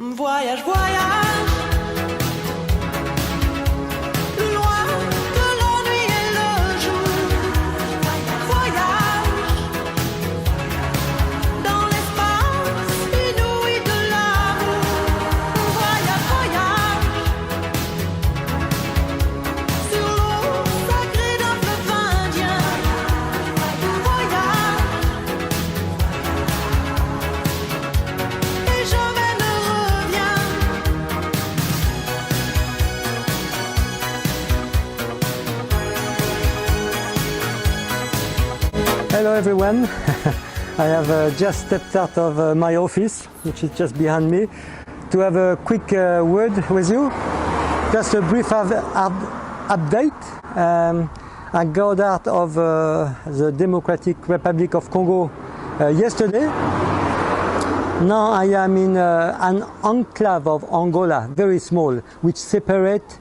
Voyage, voyage, plus loin que la nuit et le jour. Voyage, dans l'espace inouï de l'amour. Voyage, voyage, sur l'eau sacrée d'un fleuve indien. Voyage, et jamais ne reviens. Hello everyone, I have just stepped out of my office, which is just behind me, to have a quick word with you. Just a brief update. I got out of the Democratic Republic of Congo yesterday. Now I am in an enclave of Angola, very small, which separate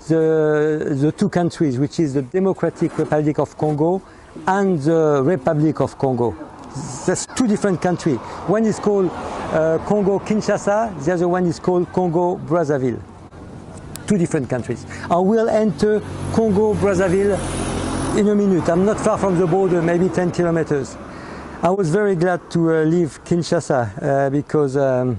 the two countries, which is the Democratic Republic of Congo and the Republic of Congo. There's two different countries. One is called Congo Kinshasa, the other one is called Congo Brazzaville. Two different countries. I will enter Congo Brazzaville in a minute. I'm not far from the border, maybe 10 kilometers. I was very glad to leave Kinshasa because I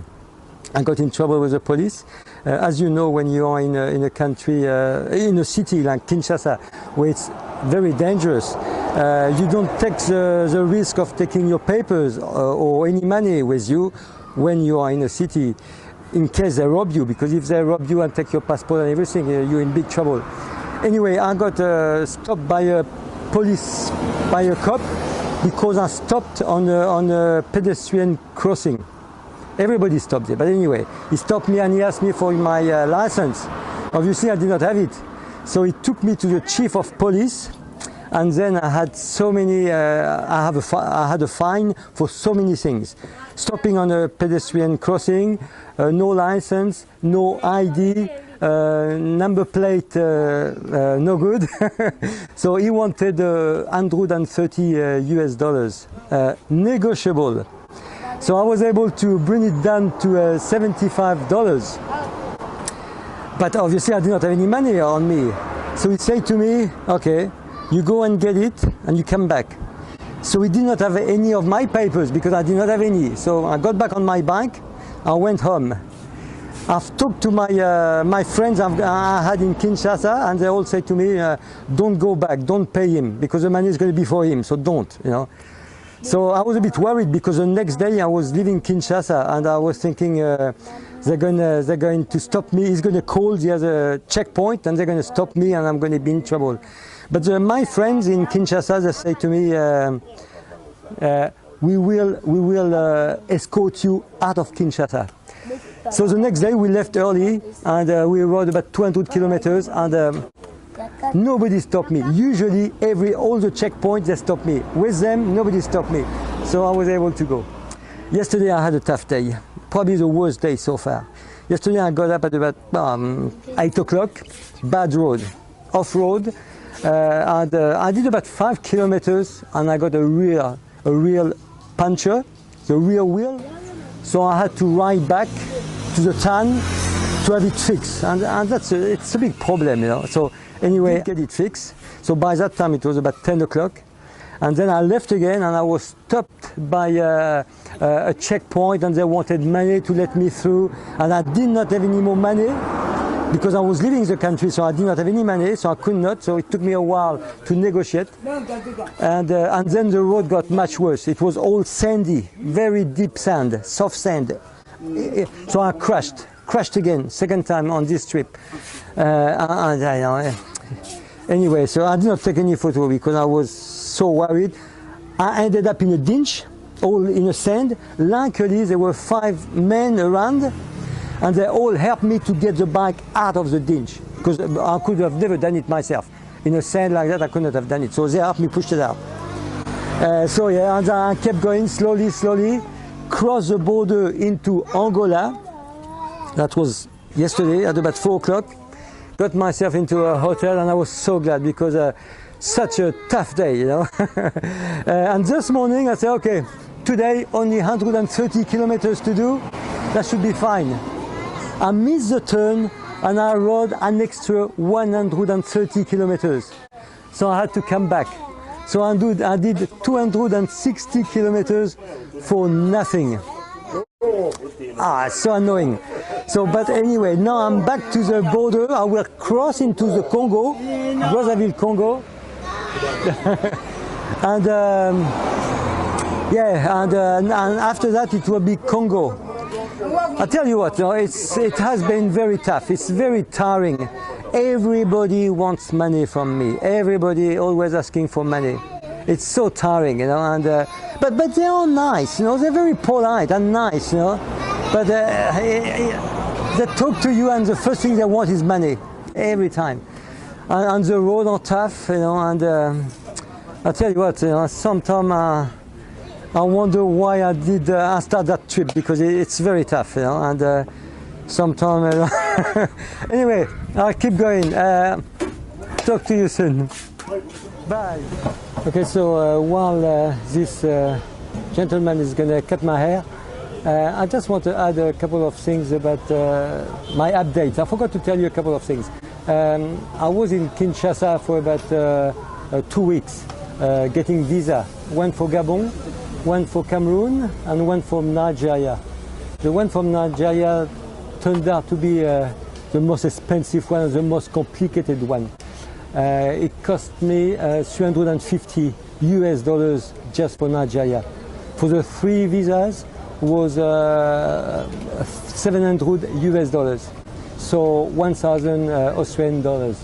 got in trouble with the police. As you know, when you are in a country, in a city like Kinshasa, where it's very dangerous, you don't take the risk of taking your papers or any money with you when you are in a city, in case they rob you, because if they rob you and take your passport and everything, you're in big trouble. Anyway, I got stopped by a cop because I stopped on a pedestrian crossing. Everybody stopped there, but anyway, he stopped me and he asked me for my license. Obviously I did not have it. So he took me to the chief of police, and then I had so many, I had a fine for so many things. Stopping on a pedestrian crossing, no license, no ID, number plate no good. So he wanted $130 US, negotiable. So I was able to bring it down to $75. But obviously I did not have any money on me. So he said to me, okay, you go and get it and you come back. So he did not have any of my papers because I did not have any. So I got back on my bike, I went home. I've talked to my friends I had in Kinshasa, and they all say to me, don't go back, don't pay him, because the money is going to be for him, so don't, you know. So I was a bit worried because the next day I was leaving Kinshasa and I was thinking they're going to stop me. He's going to call the other checkpoint and they're going to stop me and I'm going to be in trouble. But my friends in Kinshasa, they say to me, we will escort you out of Kinshasa. So the next day we left early and we rode about 200 kilometers and nobody stopped me. Usually all the checkpoints they stop me. With them nobody stopped me. So I was able to go. Yesterday I had a tough day. Probably the worst day so far. Yesterday I got up at about 8 o'clock. Bad road. Off-road. And I did about 5 kilometers and I got a real puncture, the rear wheel. So I had to ride back to the town to have it fixed. And it's a big problem, you know. So anyway, get it fixed. So by that time it was about 10 o'clock. And then I left again and I was stopped by a checkpoint and they wanted money to let me through. And I did not have any more money because I was leaving the country, so I did not have any money, so I could not. So it took me a while to negotiate. And then the road got much worse. It was all sandy, very deep sand, soft sand. So I crashed again, second time on this trip. Anyway, so I did not take any photo because I was so worried. I ended up in a ditch, all in the sand. Luckily, there were 5 men around, and they all helped me to get the bike out of the ditch, because I could have never done it myself. In a sand like that, I could not have done it. So they helped me push it out. So yeah, and I kept going slowly, crossed the border into Angola. That was yesterday at about 4 o'clock. Got myself into a hotel and I was so glad because such a tough day, you know. And this morning I said, okay, today only 130 kilometers to do, that should be fine. I missed the turn and I rode an extra 130 kilometers. So I had to come back. So I did 260 kilometers for nothing. So annoying. So, but anyway, now I'm back to the border. I will cross into the Congo, Brazzaville, Congo. And and after that it will be Congo. I tell you what, it has been very tough. It's very tiring. Everybody wants money from me. Everybody always asking for money. It's so tiring, And but they are nice, They're very polite and nice, But they talk to you, and the first thing they want is money every time. And the roads are tough, And I tell you what, sometimes I wonder why I started that trip, because it's very tough, And sometimes anyway, I'll keep going. Talk to you soon. Bye. Okay, so while this gentleman is going to cut my hair, I just want to add a couple of things about my updates. I forgot to tell you a couple of things. I was in Kinshasa for about 2 weeks getting visa. One for Gabon, one for Cameroon, and one from Nigeria. The one from Nigeria turned out to be the most expensive one, the most complicated one. It cost me $350 just for Nigeria. For the 3 visas was $700, so 1,000 Australian dollars.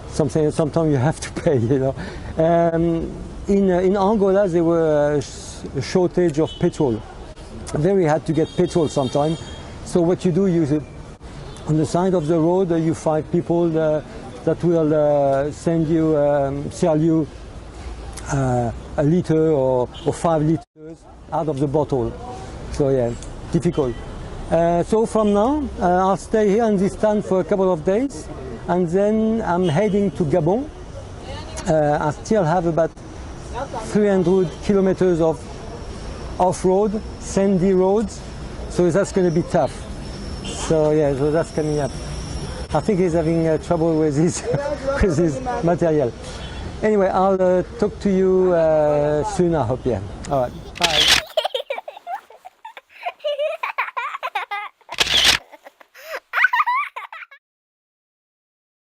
Sometimes you have to pay, In Angola there were a shortage of petrol. Very hard to get petrol sometimes. So what you do, on the side of the road, you find people that will sell you a liter or 5 liters out of the bottle. So difficult. So from now, I'll stay here in this town for a couple of days, and then I'm heading to Gabon. I still have about 300 kilometers of off-road, sandy roads, so that's going to be tough. So so that's coming up. I think he's having trouble with his with his material. Anyway, I'll talk to you soon, I hope. All right.